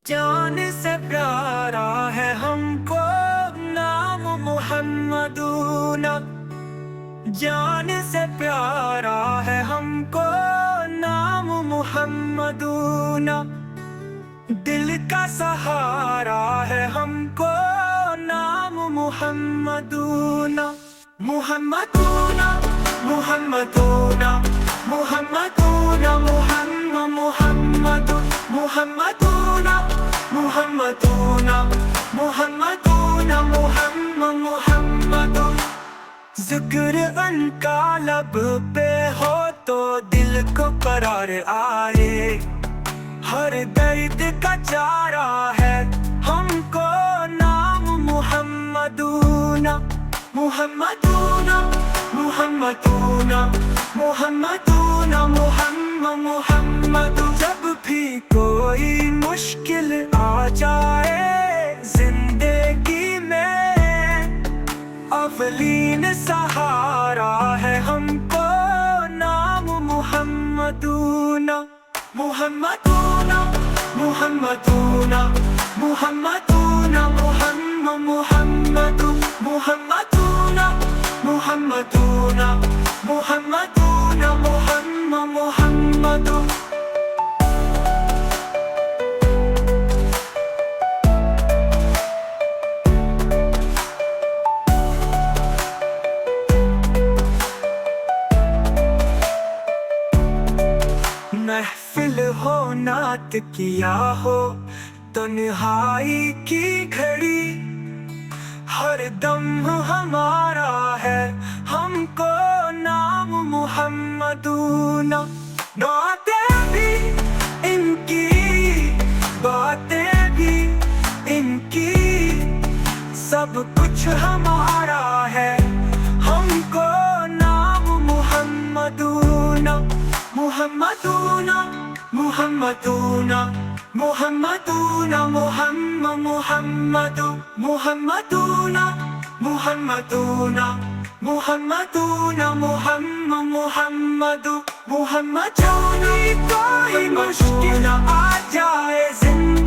जान से प्यारा है हमको नाम मुहम्मदूना। जान से प्यारा है हमको नाम मुहम्मदूना। दिल का सहारा है हमको नाम मुहम्मदूना। मुहम्मदूना मुहम्मदूना मुहम्मदूना मुहम्मद मुहम्मदूना मुहम्मदूना मुहम्मदूना मुहम्मद। जिक्र उनका लब पे हो तो दिल को करार आए। हर दर्द का चारा है हमको नाम मुहम्मदूना। मुहम्मदूना मुहम्मदूना मुहम्मदूना मुहम्मद। जब भी कोई मुश्किल आ जाए जिंदगी में, अवलीन सहारा है हमको नाम मुहम्मदूना। मुहम्मदूना मुहम्मदूना मुहम्मदूना मुहम्मद मुहम्मदूना मुहम्मदूना मुहम्मदूना मुहम्मद। महफिल हो नात किया हो तन्हाई की घड़ी, हर दम हमारा है हमको नाम मुहम्मदूना। बातें भी इनकी बातें भी इनकी, सब कुछ हमारा है हमको नाम मुहम्मदूना। मुहम्मदूना मुहम्मदूना मुहम्मदूना मुहम्मद मुहम्मदूना मुहम्मदूना मुहम्मदूना मुहम्मद। मुहम्मद कोई मुश्किल आ जाए जिंदगी